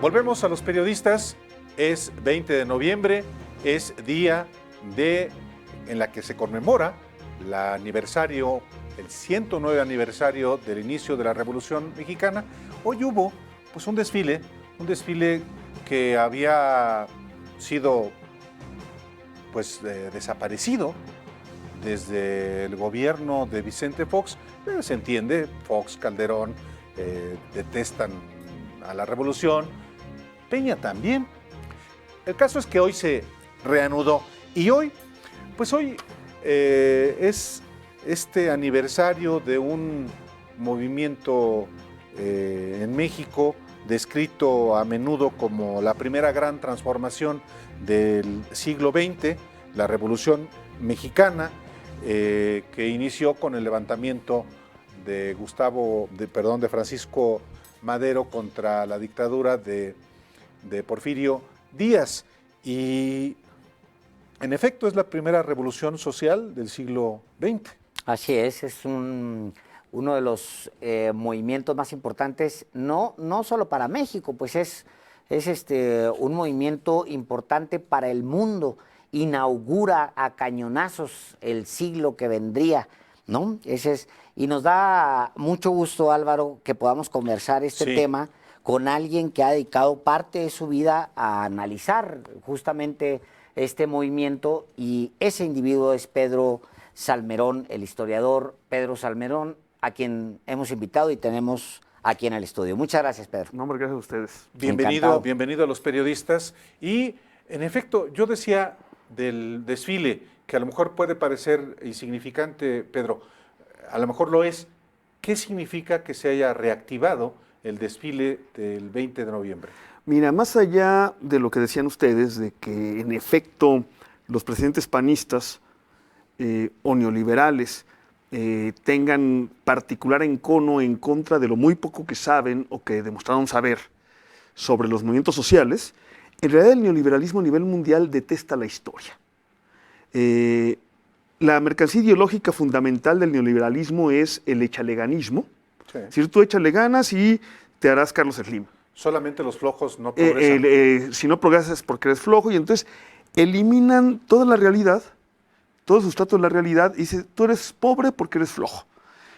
Volvemos a los periodistas. Es 20 de noviembre, es día en la que se conmemora el 109 aniversario del inicio de la Revolución Mexicana. Hoy hubo pues un desfile que había sido pues desaparecido desde el gobierno de Vicente Fox. Se entiende, Fox, Calderón detestan a la revolución, Peña también. El caso es que hoy se reanudó y hoy es este aniversario de un movimiento en México descrito a menudo como la primera gran transformación del siglo XX, la Revolución Mexicana, que inició con el levantamiento de Francisco Madero contra la dictadura de Porfirio Díaz. Y en efecto es la primera revolución social del siglo XX. Así es uno de los movimientos más importantes, no solo para México, pues es un movimiento importante para el mundo. Inaugura a cañonazos el siglo que vendría, ¿no? Y nos da mucho gusto, Álvaro, que podamos conversar este tema con alguien que ha dedicado parte de su vida a analizar justamente este movimiento, y ese individuo es Pedro Salmerón, el historiador Pedro Salmerón, a quien hemos invitado y tenemos aquí en el estudio. Muchas gracias, Pedro. No, hombre, gracias a ustedes. Bienvenido a los periodistas. Y en efecto, yo decía del desfile, que a lo mejor puede parecer insignificante, Pedro, a lo mejor lo es. ¿Qué significa que se haya reactivado el desfile del 20 de noviembre? Mira, más allá de lo que decían ustedes, de que en efecto los presidentes panistas o neoliberales tengan particular encono en contra de lo muy poco que saben o que demostraron saber sobre los movimientos sociales, en realidad el neoliberalismo a nivel mundial detesta la historia. La mercancía ideológica fundamental del neoliberalismo es el echaleganismo. Sí. Es decir, tú échale ganas y te harás Carlos Slim. Solamente los flojos no progresan. Si no progresas es porque eres flojo, y entonces eliminan toda la realidad, todo el sustrato de la realidad, y dice, tú eres pobre porque eres flojo.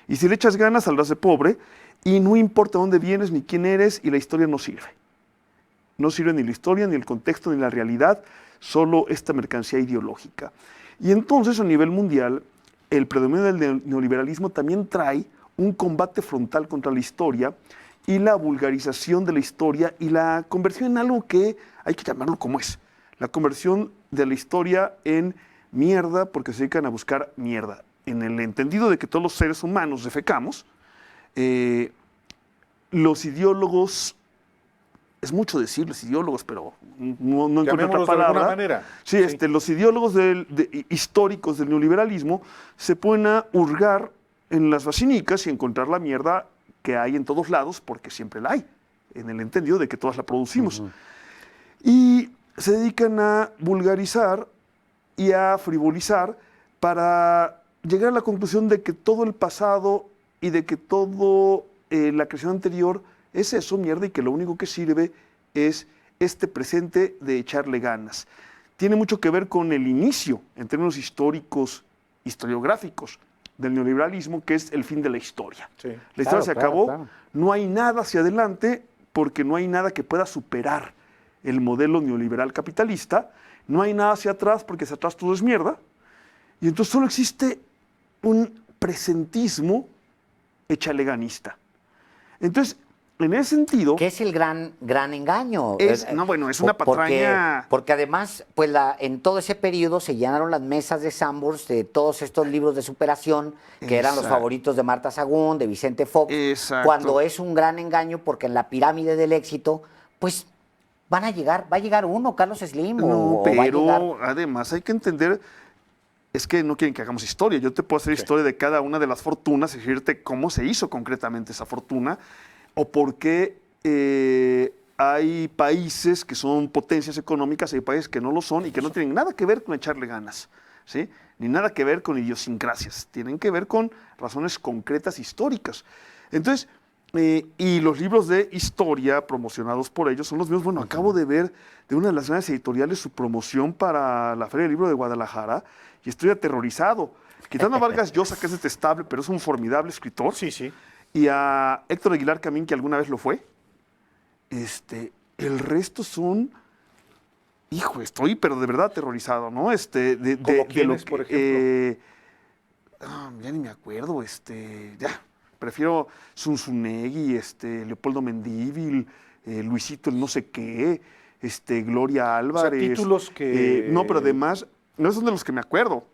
Y si le echas ganas, saldrás de pobre, y no importa dónde vienes ni quién eres, y la historia no sirve. No sirve ni la historia, ni el contexto, ni la realidad, solo esta mercancía ideológica. Y entonces, a nivel mundial, el predominio del neoliberalismo también trae un combate frontal contra la historia y la vulgarización de la historia y la conversión en algo que hay que llamarlo como es. La conversión de la historia en mierda, porque se dedican a buscar mierda. En el entendido de que todos los seres humanos defecamos, los ideólogos, es mucho decir los ideólogos, pero no encuentro otra palabra. De alguna manera. Sí, los ideólogos históricos del neoliberalismo se ponen a hurgar en las vacinicas y encontrar la mierda que hay en todos lados, porque siempre la hay, en el entendido de que todas la producimos. Y se dedican a vulgarizar y a frivolizar para llegar a la conclusión de que todo el pasado y de que todo la creación anterior es eso, mierda, y que lo único que sirve es este presente de echarle ganas. Tiene mucho que ver con el inicio, en términos históricos, historiográficos, del neoliberalismo, que es el fin de la historia. Sí. La historia se acabó, no hay nada hacia adelante, porque no hay nada que pueda superar el modelo neoliberal capitalista, no hay nada hacia atrás, porque hacia atrás todo es mierda, y entonces solo existe un presentismo echaleganista. Entonces, en ese sentido... ¿Qué es el gran engaño? Es una patraña... Porque además, pues en todo ese periodo se llenaron las mesas de Sanborns de todos estos libros de superación, que eran los favoritos de Marta Sagún, de Vicente Fox, cuando es un gran engaño, porque en la pirámide del éxito, pues va a llegar uno, Carlos Slim. Pero además hay que entender... Es que no quieren que hagamos historia. Yo te puedo hacer historia de cada una de las fortunas y decirte cómo se hizo concretamente esa fortuna, o por qué hay países que son potencias económicas y hay países que no lo son y que no tienen nada que ver con echarle ganas, ¿sí? Ni nada que ver con idiosincrasias. Tienen que ver con razones concretas históricas. Entonces, Y los libros de historia promocionados por ellos son los mismos. Bueno, acabo de ver de una de las grandes editoriales su promoción para la Feria del Libro de Guadalajara y estoy aterrorizado. Quitando a Vargas Llosa, que es detestable, pero es un formidable escritor. Sí, sí. Y a Héctor Aguilar Camín, que alguna vez lo fue. El resto son... Hijo, estoy, pero de verdad aterrorizado, ¿no? ¿Como quiénes, por ejemplo? Ya ni me acuerdo, ya. Prefiero Zunzunegui, Leopoldo Mendívil, Luisito el no sé qué, Gloria Álvarez. O sea, títulos que... no, pero además, no son de los que me acuerdo.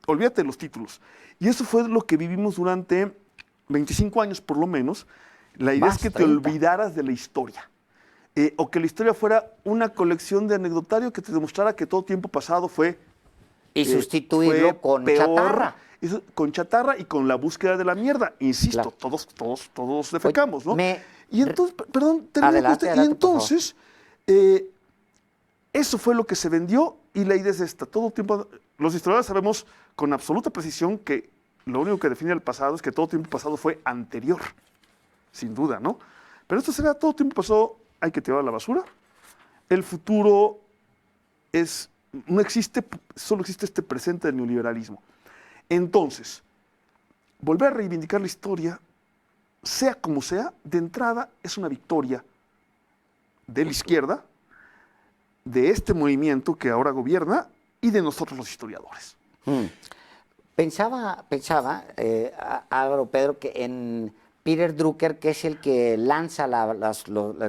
Olvídate de los títulos. Y eso fue lo que vivimos durante 25 años, por lo menos. La idea es que te olvidaras de la historia. O que la historia fuera una colección de anecdotario que te demostrara que todo tiempo pasado fue... Y sustituirlo con chatarra. Con chatarra y con la búsqueda de la mierda. Insisto, Claro. todos defecamos, ¿no? Y entonces, perdón, Adelante, entonces, eso fue lo que se vendió y la idea es esta. Todo tiempo, los historiadores sabemos con absoluta precisión que lo único que define el pasado es que todo tiempo pasado fue anterior, sin duda, ¿no? Pero esto será todo tiempo pasado, hay que tirar a la basura. El futuro no existe, solo existe este presente del neoliberalismo. Entonces, volver a reivindicar la historia, sea como sea, de entrada es una victoria de la izquierda, de este movimiento que ahora gobierna y de nosotros los historiadores. Pensaba, Álvaro Pedro, que en Peter Drucker, que es el que lanza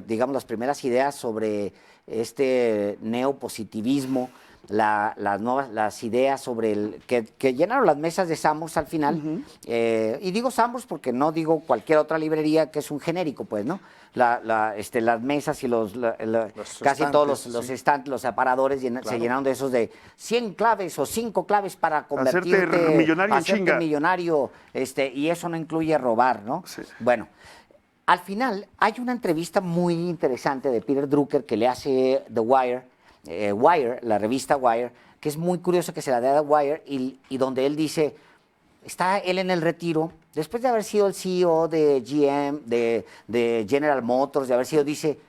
digamos, las primeras ideas sobre este neopositivismo, las ideas sobre que llenaron las mesas de Sambors al final, y digo Sambors porque no digo cualquier otra librería, que es un genérico, pues, ¿no? Las mesas y casi todos los estantes, los aparadores se llenaron de esos de 100 claves o 5 claves para convertirte millonario, y eso no incluye robar, ¿no? Sí. Bueno, al final hay una entrevista muy interesante de Peter Drucker que le hace The Wire, la revista Wire, que es muy curioso que se la dé a The Wire, y donde él dice, está él en el retiro, después de haber sido el CEO de GM, de General Motors, de haber sido, dice,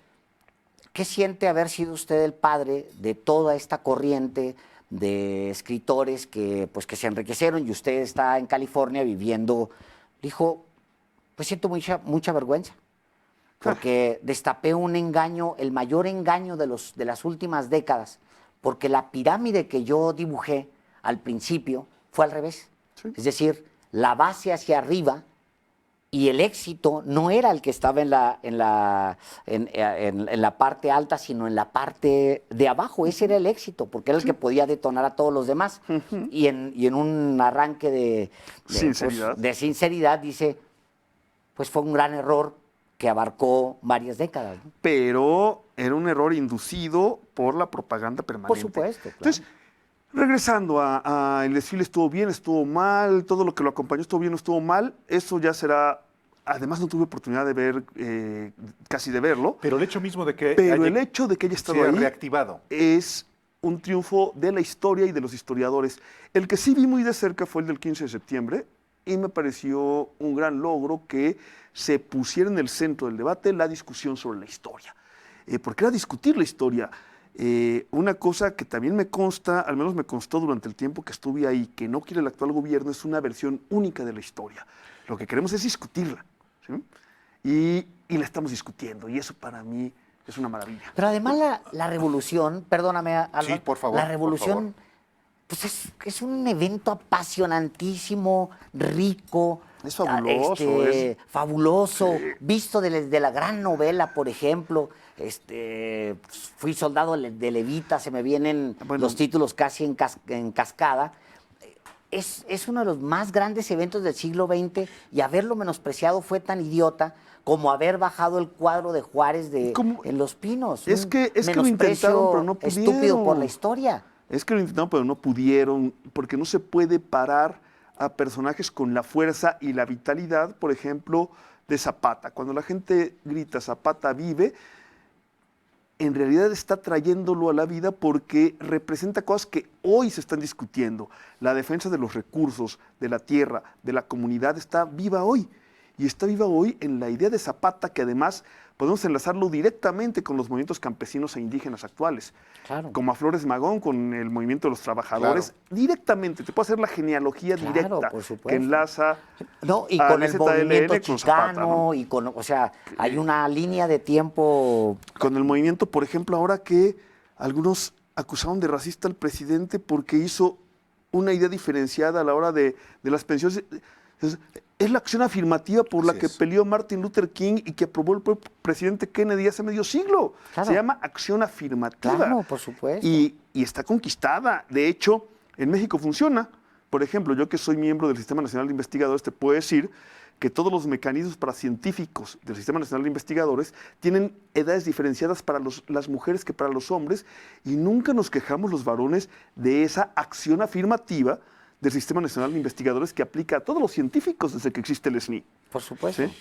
¿qué siente haber sido usted el padre de toda esta corriente de escritores que se enriquecieron y usted está en California viviendo? Dijo, pues siento mucha vergüenza, porque destapé un engaño, el mayor engaño de las últimas décadas, porque la pirámide que yo dibujé al principio fue al revés. Sí. Es decir, la base hacia arriba y el éxito no era el que estaba en la parte alta, sino en la parte de abajo. Ese era el éxito, porque era el que podía detonar a todos los demás. Y en un arranque de sinceridad dice, pues fue un gran error que abarcó varias décadas, ¿no? Pero era un error inducido por la propaganda permanente. Por supuesto, claro. Entonces, regresando a el desfile, estuvo bien, estuvo mal, todo lo que lo acompañó estuvo bien, estuvo mal, eso ya será... Además no tuve oportunidad de ver, casi de verlo. Pero el hecho mismo de que haya estado ahí reactivado es un triunfo de la historia y de los historiadores. El que sí vi muy de cerca fue el del 15 de septiembre y me pareció un gran logro que se pusiera en el centro del debate la discusión sobre la historia. Porque era discutir la historia. Una cosa que también me consta, al menos me constó durante el tiempo que estuve ahí, que no quiere el actual gobierno, es una versión única de la historia. Lo que queremos es discutirla, ¿sí? Y la estamos discutiendo, y eso para mí es una maravilla. Pero además la revolución, perdóname, Álvaro, sí, por favor, la revolución pues es un evento apasionantísimo, rico. Es fabuloso. Fabuloso, sí. Visto desde la gran novela, por ejemplo. Fui soldado de Levita, se me vienen los títulos casi en cascada. Es uno de los más grandes eventos del siglo XX y haberlo menospreciado fue tan idiota como haber bajado el cuadro de Juárez en Los Pinos. Es que lo intentaron, pero no pudieron. Estúpido por la historia. Es que lo intentaron, pero no pudieron, porque no se puede parar a personajes con la fuerza y la vitalidad, por ejemplo, de Zapata. Cuando la gente grita Zapata vive, en realidad está trayéndolo a la vida porque representa cosas que hoy se están discutiendo. La defensa de los recursos, de la tierra, de la comunidad está viva hoy. y está viva hoy en la idea de Zapata, que además podemos enlazarlo directamente con los movimientos campesinos e indígenas actuales. Claro. Como a Flores Magón con el movimiento de los trabajadores, directamente, te puedo hacer la genealogía Claro, directa por supuesto. que enlaza No, y al con el movimiento ZLN con Zapata, chicano, ¿no? y con, o sea, hay una línea de tiempo. Con el movimiento, por ejemplo, ahora que algunos acusaron de racista al presidente porque hizo una idea diferenciada a la hora de las pensiones. Es la acción afirmativa por la Así que es. peleó Martin Luther King y que aprobó el propio presidente Kennedy hace medio siglo. Claro. Se llama acción afirmativa. Claro, por supuesto. Y está conquistada. De hecho, en México funciona. Por ejemplo, yo que soy miembro del Sistema Nacional de Investigadores, te puedo decir que todos los mecanismos para científicos del Sistema Nacional de Investigadores tienen edades diferenciadas para las mujeres que para los hombres, y nunca nos quejamos los varones de esa acción afirmativa del Sistema Nacional de Investigadores que aplica a todos los científicos desde que existe el SNI. Por supuesto. ¿Sí?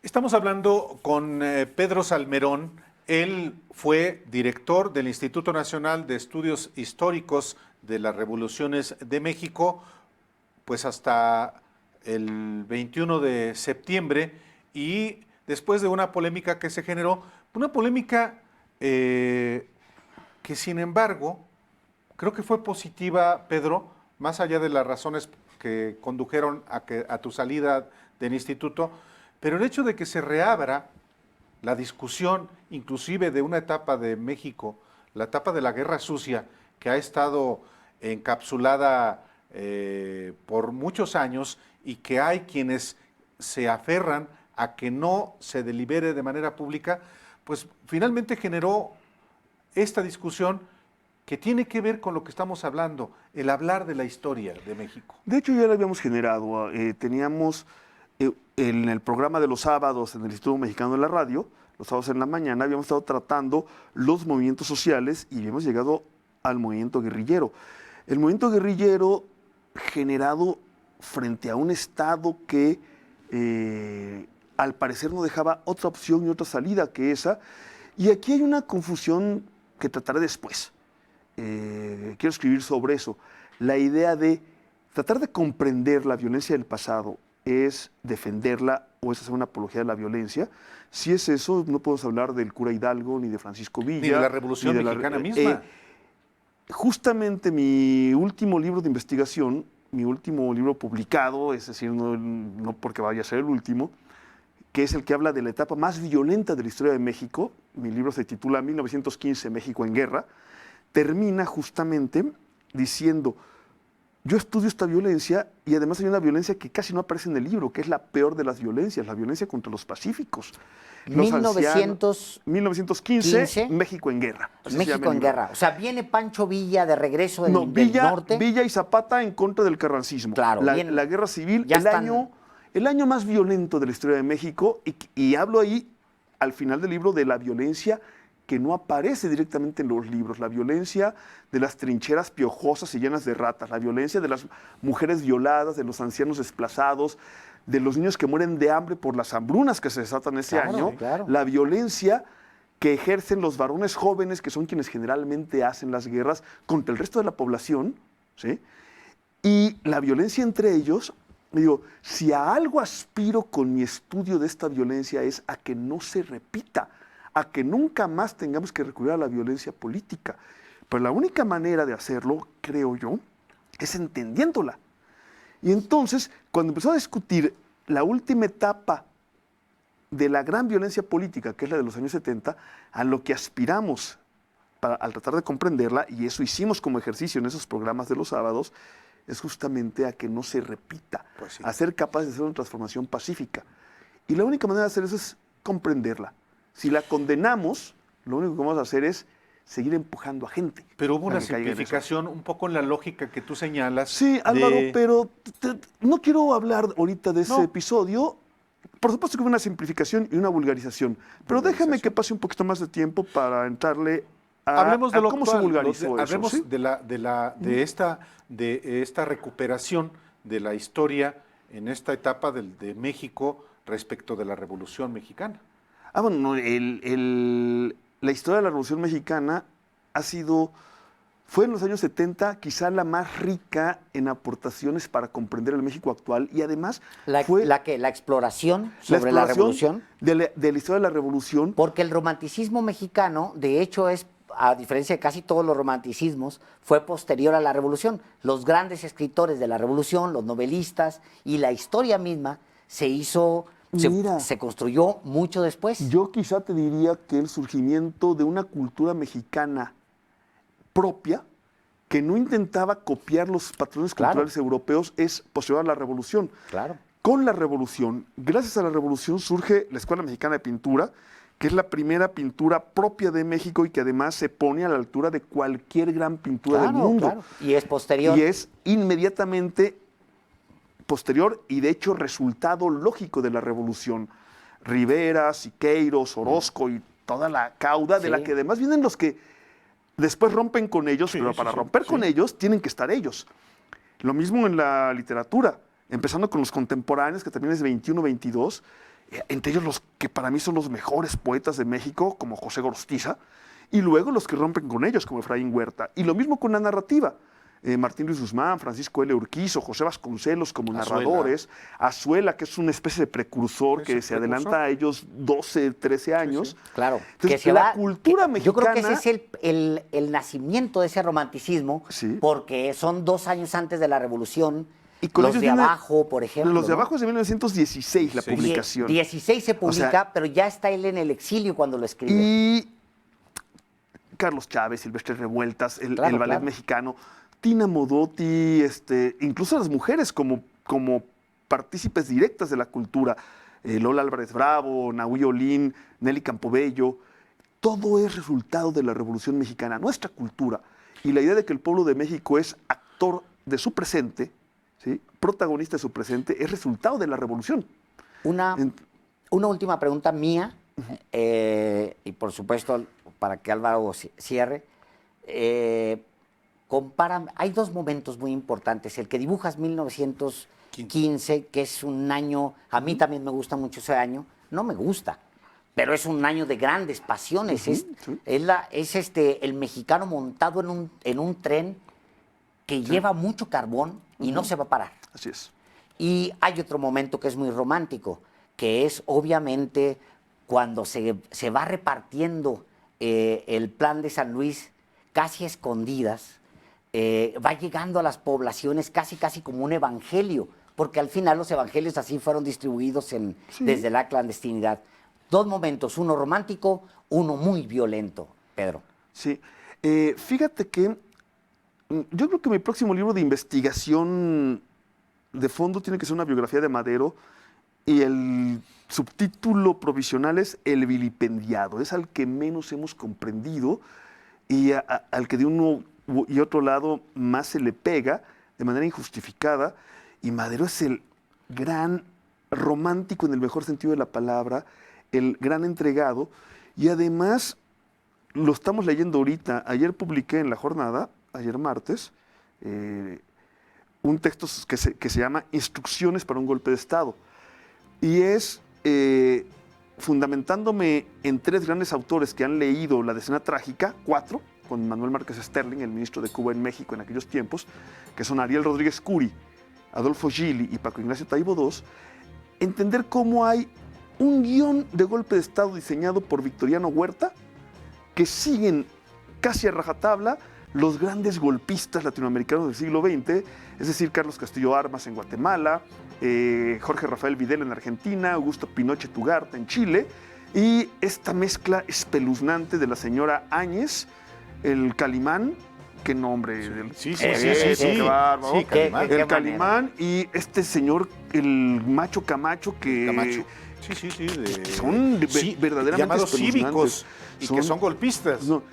Estamos hablando con Pedro Salmerón. Él fue director del Instituto Nacional de Estudios Históricos de las Revoluciones de México, pues hasta el 21 de septiembre, y después de una polémica que se generó, una polémica que sin embargo creo que fue positiva, Pedro, más allá de las razones que condujeron a tu salida del instituto, pero el hecho de que se reabra la discusión, inclusive de una etapa de México, la etapa de la Guerra Sucia, que ha estado encapsulada por muchos años, y que hay quienes se aferran a que no se delibere de manera pública, pues finalmente generó esta discusión que tiene que ver con lo que estamos hablando, el hablar de la historia de México. De hecho, ya lo habíamos generado. Teníamos en el programa de los sábados en el Instituto Mexicano de la Radio, los sábados en la mañana, habíamos estado tratando los movimientos sociales y habíamos llegado al movimiento guerrillero. El movimiento guerrillero generado frente a un Estado que al parecer no dejaba otra opción y otra salida que esa. Y aquí hay una confusión que trataré después. Quiero escribir sobre eso. La idea de tratar de comprender la violencia del pasado es defenderla o es hacer una apología de la violencia. Si es eso, no podemos hablar del cura Hidalgo, ni de Francisco Villa. Ni de la Revolución Mexicana misma. Justamente mi último libro de investigación, mi último libro publicado, es decir, no porque vaya a ser el último, que es el que habla de la etapa más violenta de la historia de México, mi libro se titula 1915, México en Guerra, termina justamente diciendo, yo estudio esta violencia y además hay una violencia que casi no aparece en el libro, que es la peor de las violencias, la violencia contra los pacíficos. Los 1915, México en Guerra. México en Guerra. O sea, viene Pancho Villa de regreso del norte. Villa y Zapata en contra del carrancismo. Claro. La guerra civil, el año más violento de la historia de México, y hablo ahí al final del libro de la violencia que no aparece directamente en los libros, la violencia de las trincheras piojosas y llenas de ratas, la violencia de las mujeres violadas, de los ancianos desplazados, de los niños que mueren de hambre por las hambrunas que se desatan ese año, la violencia que ejercen los varones jóvenes, que son quienes generalmente hacen las guerras, contra el resto de la población, ¿sí? Y la violencia entre ellos. Digo, si a algo aspiro con mi estudio de esta violencia es a que no se repita, a que nunca más tengamos que recurrir a la violencia política. Pero la única manera de hacerlo, creo yo, es entendiéndola. Y entonces, cuando empezó a discutir la última etapa de la gran violencia política, que es la de los años 70, a lo que aspiramos al tratar de comprenderla, y eso hicimos como ejercicio en esos programas de los sábados, es justamente a que no se repita, a ser capaces de hacer una transformación pacífica. Y la única manera de hacer eso es comprenderla. Si la condenamos, lo único que vamos a hacer es seguir empujando a gente. Pero hubo una simplificación un poco en la lógica que tú señalas. Sí, Álvaro, pero no quiero hablar ahorita de ese episodio. Por supuesto que hubo una simplificación y una vulgarización, pero déjame que pase un poquito más de tiempo para entrarle hablemos de lo cómo actual, se vulgarizó eso. Hablemos ¿sí? de esta recuperación de la historia en esta etapa de México respecto de la Revolución Mexicana. Bueno, la historia de la Revolución Mexicana ha sido fue en los años 70 quizá la más rica en aportaciones para comprender el México actual y además fue la exploración sobre la revolución. de la historia de la revolución. Porque el romanticismo mexicano, de hecho, es, a diferencia de casi todos los romanticismos, fue posterior a la revolución. Los grandes escritores de la revolución, los novelistas y la historia misma se hizo, se construyó mucho después. Yo quizá te diría que el surgimiento de una cultura mexicana propia, que no intentaba copiar los patrones culturales europeos, es posterior a la revolución. Claro. Con la revolución, gracias a la revolución, surge la Escuela Mexicana de Pintura, que es la primera pintura propia de México y que además se pone a la altura de cualquier gran pintura del mundo. Claro. Y es posterior. Y es inmediatamente posterior y de hecho resultado lógico de la revolución. Rivera, Siqueiros, Orozco y toda la cauda de la que además vienen los que después rompen con ellos, pero para romper con ellos tienen que estar ellos. Lo mismo en la literatura, empezando con los contemporáneos, que también es 21, 22, entre ellos los que para mí son los mejores poetas de México, como José Gorostiza, y luego los que rompen con ellos, como Efraín Huerta. Y lo mismo con la narrativa. Martín Luis Guzmán, Francisco L. Urquizo, José Vasconcelos como narradores, Azuela, que es una especie de precursor que se adelanta a ellos 12, 13 años. Claro. Entonces, la cultura mexicana... Yo creo que ese es el nacimiento de ese romanticismo, porque son 2 años antes de la revolución. Y con los de abajo, por ejemplo. Los de abajo es de 1916 la publicación. 16 se publica, pero ya está él en el exilio cuando lo escribe. Y Carlos Chávez, Silvestre Revueltas, el ballet mexicano, Tina Modotti, incluso las mujeres como partícipes directas de la cultura, Lola Álvarez Bravo, Nahui Olin, Nelly Campobello, todo es resultado de la Revolución Mexicana, nuestra cultura. Y la idea de que el pueblo de México es actor de su presente, ¿sí?, protagonista de su presente, es resultado de la Revolución. Una última pregunta mía, y por supuesto para que Álvaro cierre. Hay 2 momentos muy importantes. El que dibujas 1915, que es un año, a mí también me gusta mucho ese año, no me gusta, pero es un año de grandes pasiones. Es el mexicano montado en un tren que lleva mucho carbón y no se va a parar. Así es. Y hay otro momento que es muy romántico, que es obviamente cuando se va repartiendo el plan de San Luis casi a escondidas, va llegando a las poblaciones casi como un evangelio, porque al final los evangelios así fueron distribuidos desde la clandestinidad. 2 momentos, uno romántico, uno muy violento, Pedro. Sí, fíjate que yo creo que mi próximo libro de investigación de fondo tiene que ser una biografía de Madero y el subtítulo provisional es El vilipendiado, es al que menos hemos comprendido y al que de uno y otro lado más se le pega de manera injustificada, y Madero es el gran romántico en el mejor sentido de la palabra, el gran entregado, y además lo estamos leyendo ahorita. Ayer publiqué en La Jornada, ayer martes, un texto que se llama Instrucciones para un golpe de Estado, y es fundamentándome en 3 grandes autores que han leído La Decena Trágica, 4, con Manuel Márquez Sterling, el ministro de Cuba en México en aquellos tiempos, que son Ariel Rodríguez Curi, Adolfo Gili y Paco Ignacio Taibo II, entender cómo hay un guión de golpe de Estado diseñado por Victoriano Huerta que siguen casi a rajatabla los grandes golpistas latinoamericanos del siglo XX, es decir, Carlos Castillo Armas en Guatemala, Jorge Rafael Videla en Argentina, Augusto Pinochet Ugarte en Chile, y esta mezcla espeluznante de la señora Áñez, el Calimán, qué nombre. Qué bárbaro. El Calimán y este señor, el Macho Camacho, que Camacho. son verdaderamente llamados cívicos y que son golpistas. No,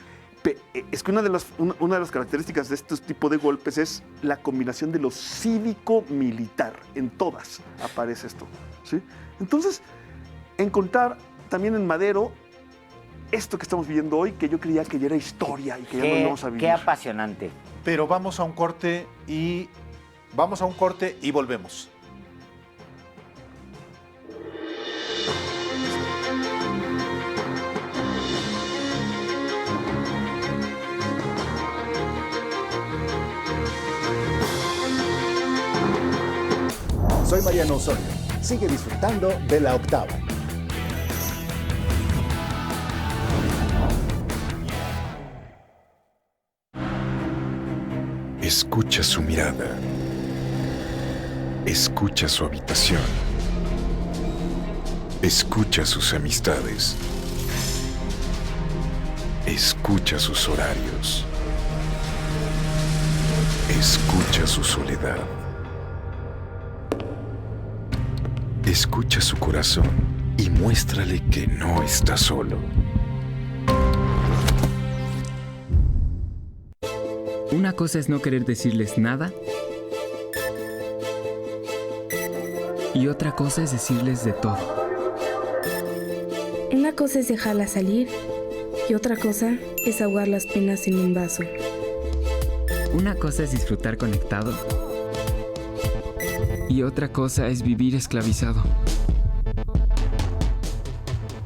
es que una de las características de este tipo de golpes es la combinación de lo cívico-militar. En todas aparece esto, ¿sí? Entonces, encontrar también en Madero esto que estamos viviendo hoy, que yo creía que ya era historia y que ya no íbamos a vivir. Qué apasionante. Pero vamos a un corte y volvemos. Mariano Osorio. Sigue disfrutando de La Octava. Escucha su mirada. Escucha su habitación. Escucha sus amistades. Escucha sus horarios. Escucha su soledad. Escucha su corazón y muéstrale que no está solo. Una cosa es no querer decirles nada y otra cosa es decirles de todo. Una cosa es dejarla salir y otra cosa es ahogar las penas en un vaso. Una cosa es disfrutar conectado y otra cosa es vivir esclavizado.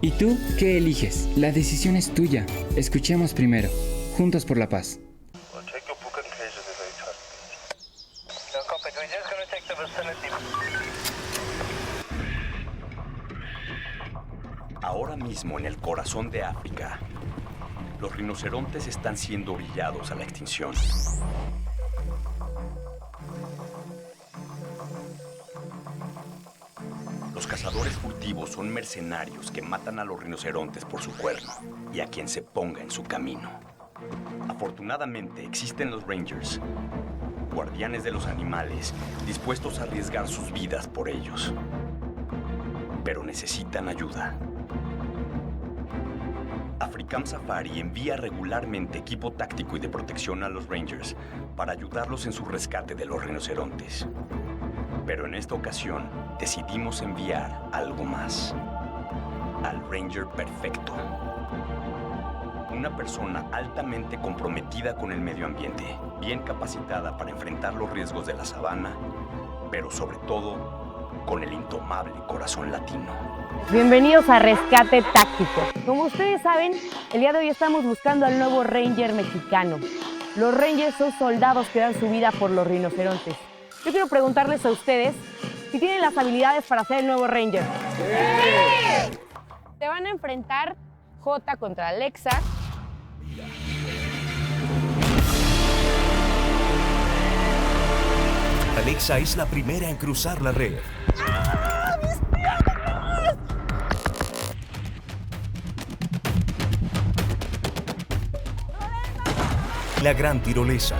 ¿Y tú qué eliges? La decisión es tuya. Escuchemos primero. Juntos por la paz. Ahora mismo en el corazón de África, los rinocerontes están siendo orillados a la extinción. Los cazadores furtivos son mercenarios que matan a los rinocerontes por su cuerno y a quien se ponga en su camino. Afortunadamente existen los Rangers, guardianes de los animales, dispuestos a arriesgar sus vidas por ellos. Pero necesitan ayuda. Africam Safari envía regularmente equipo táctico y de protección a los Rangers para ayudarlos en su rescate de los rinocerontes. Pero en esta ocasión decidimos enviar algo más. Al Ranger perfecto. Una persona altamente comprometida con el medio ambiente, bien capacitada para enfrentar los riesgos de la sabana, pero sobre todo con el indomable corazón latino. Bienvenidos a Rescate Táctico. Como ustedes saben, el día de hoy estamos buscando al nuevo Ranger mexicano. Los Rangers son soldados que dan su vida por los rinocerontes. Yo quiero preguntarles a ustedes si tienen las habilidades para ser el nuevo Ranger. ¡Sí! Se van a enfrentar Jota contra Alexa. Alexa es la primera en cruzar la red. ¡Ah, mis piernas! La gran tirolesa.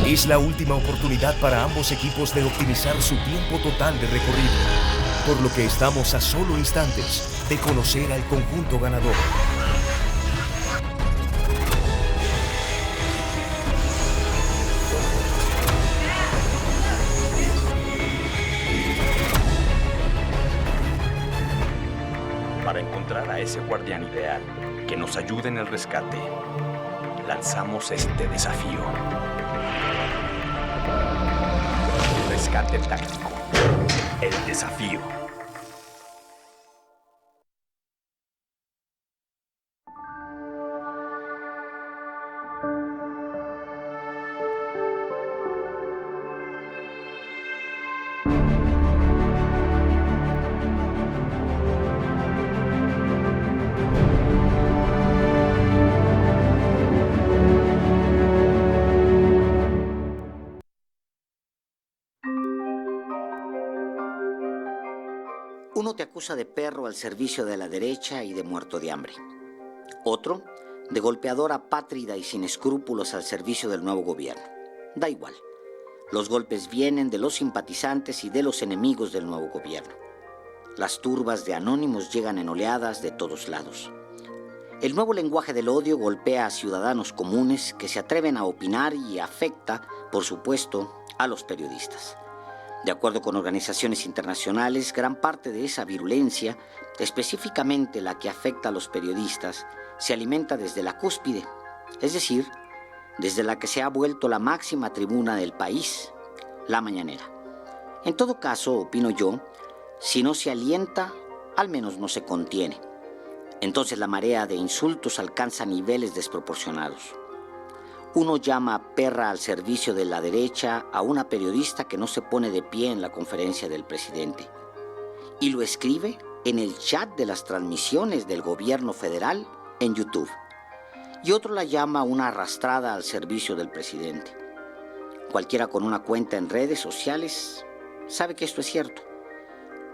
Es la última oportunidad para ambos equipos de optimizar su tiempo total de recorrido, por lo que estamos a solo instantes de conocer al conjunto ganador. Para encontrar a ese guardián ideal que nos ayude en el rescate, lanzamos este desafío. Rescate táctico. El desafío. Uno te acusa de perro al servicio de la derecha y de muerto de hambre. Otro, de golpeador apátrida y sin escrúpulos al servicio del nuevo gobierno. Da igual. Los golpes vienen de los simpatizantes y de los enemigos del nuevo gobierno. Las turbas de anónimos llegan en oleadas de todos lados. El nuevo lenguaje del odio golpea a ciudadanos comunes que se atreven a opinar y afecta, por supuesto, a los periodistas. De acuerdo con organizaciones internacionales, gran parte de esa virulencia, específicamente la que afecta a los periodistas, se alimenta desde la cúspide, es decir, desde la que se ha vuelto la máxima tribuna del país, la mañanera. En todo caso, opino yo, si no se alienta, al menos no se contiene. Entonces la marea de insultos alcanza niveles desproporcionados. Uno llama perra al servicio de la derecha a una periodista que no se pone de pie en la conferencia del presidente. Y lo escribe en el chat de las transmisiones del gobierno federal en YouTube. Y otro la llama una arrastrada al servicio del presidente. Cualquiera con una cuenta en redes sociales sabe que esto es cierto.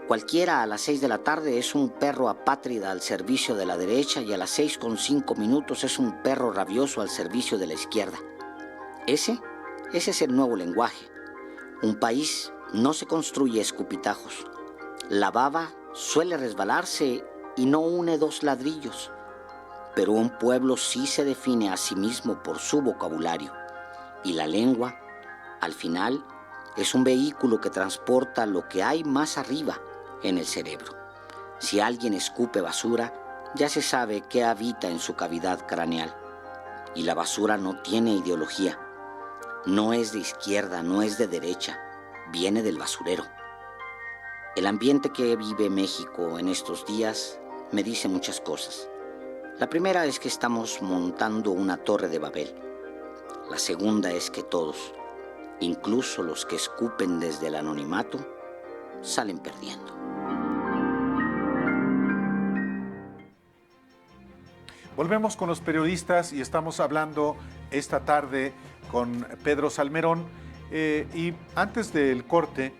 Cualquiera a las 6 de la tarde es un perro apátrida al servicio de la derecha y a las 6:05 es un perro rabioso al servicio de la izquierda. Ese es el nuevo lenguaje. Un país no se construye a escupitajos. La baba suele resbalarse y no une dos ladrillos. Pero un pueblo sí se define a sí mismo por su vocabulario. Y la lengua, al final, es un vehículo que transporta lo que hay más arriba en el cerebro. Si alguien escupe basura, ya se sabe qué habita en su cavidad craneal. Y la basura no tiene ideología. No es de izquierda, no es de derecha. Viene del basurero. El ambiente que vive México en estos días me dice muchas cosas. La primera es que estamos montando una torre de Babel. La segunda es que todos, incluso los que escupen desde el anonimato, salen perdiendo. Volvemos con los periodistas y estamos hablando esta tarde con Pedro Salmerón. Y antes del corte,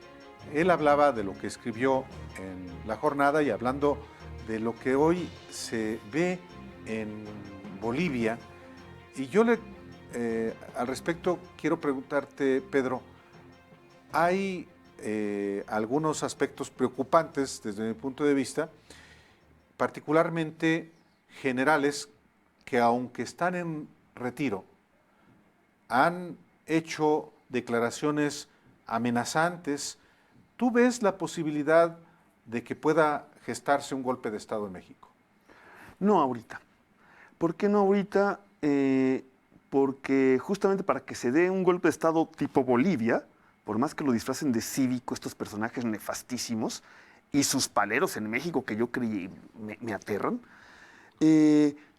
él hablaba de lo que escribió en La Jornada y hablando de lo que hoy se ve en Bolivia. Y yo al respecto quiero preguntarte, Pedro, hay algunos aspectos preocupantes desde mi punto de vista, particularmente generales, que aunque están en retiro, han hecho declaraciones amenazantes. ¿Tú ves la posibilidad de que pueda gestarse un golpe de Estado en México? No ahorita. ¿Por qué no ahorita? Porque justamente para que se dé un golpe de Estado tipo Bolivia, por más que lo disfracen de cívico estos personajes nefastísimos y sus paleros en México que yo creí me aterran,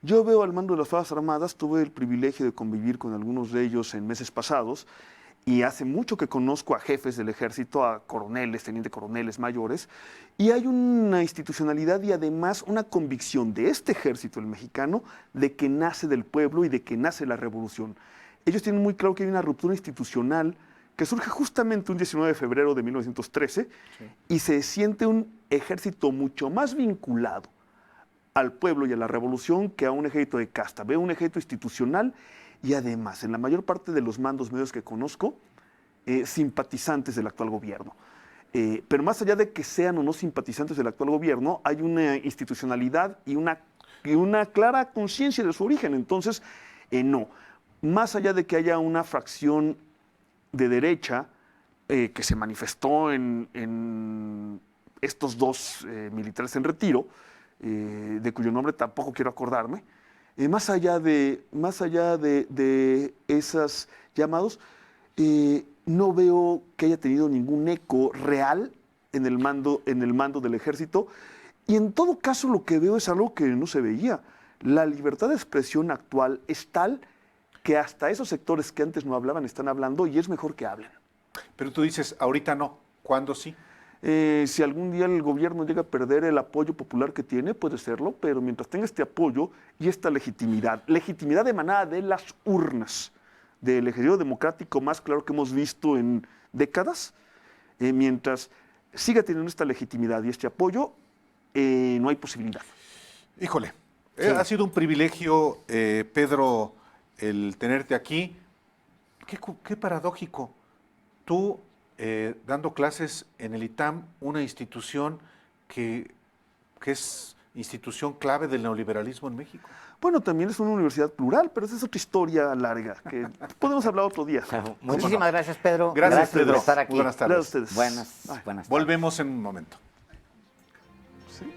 yo veo al mando de las Fuerzas Armadas, tuve el privilegio de convivir con algunos de ellos en meses pasados y hace mucho que conozco a jefes del ejército, a coroneles, teniente coroneles mayores, y hay una institucionalidad y además una convicción de este ejército, el mexicano, de que nace del pueblo y de que nace la revolución. Ellos tienen muy claro que hay una ruptura institucional que surge justamente un 19 de febrero de 1913 y se siente un ejército mucho más vinculado al pueblo y a la revolución que a un ejército de casta. Veo un ejército institucional y además, en la mayor parte de los mandos medios que conozco, simpatizantes del actual gobierno. Pero más allá de que sean o no simpatizantes del actual gobierno, hay una institucionalidad y una clara conciencia de su origen. Entonces, no. Más allá de que haya una fracción de derecha que se manifestó en estos dos militares en retiro, de cuyo nombre tampoco quiero acordarme, más allá de esos llamados, no veo que haya tenido ningún eco real en el mando del ejército, y en todo caso lo que veo es algo que no se veía. La libertad de expresión actual es tal que hasta esos sectores que antes no hablaban están hablando y es mejor que hablen. Pero tú dices, ahorita no, ¿cuándo sí? Si algún día el gobierno llega a perder el apoyo popular que tiene, puede serlo, pero mientras tenga este apoyo y esta legitimidad emanada de las urnas, del ejercicio democrático más claro que hemos visto en décadas, mientras siga teniendo esta legitimidad y este apoyo, no hay posibilidad. Híjole, ha sido un privilegio, Pedro, el tenerte aquí. Qué paradójico. Tú dando clases en el ITAM, una institución que es institución clave del neoliberalismo en México. Bueno, también es una universidad plural, pero esa es otra historia larga, que podemos hablar otro día. Muchísimas gracias, Pedro. Gracias, Pedro. por estar aquí. Buenas tardes. Gracias a ustedes. Buenas tardes. Volvemos en un momento. Sí.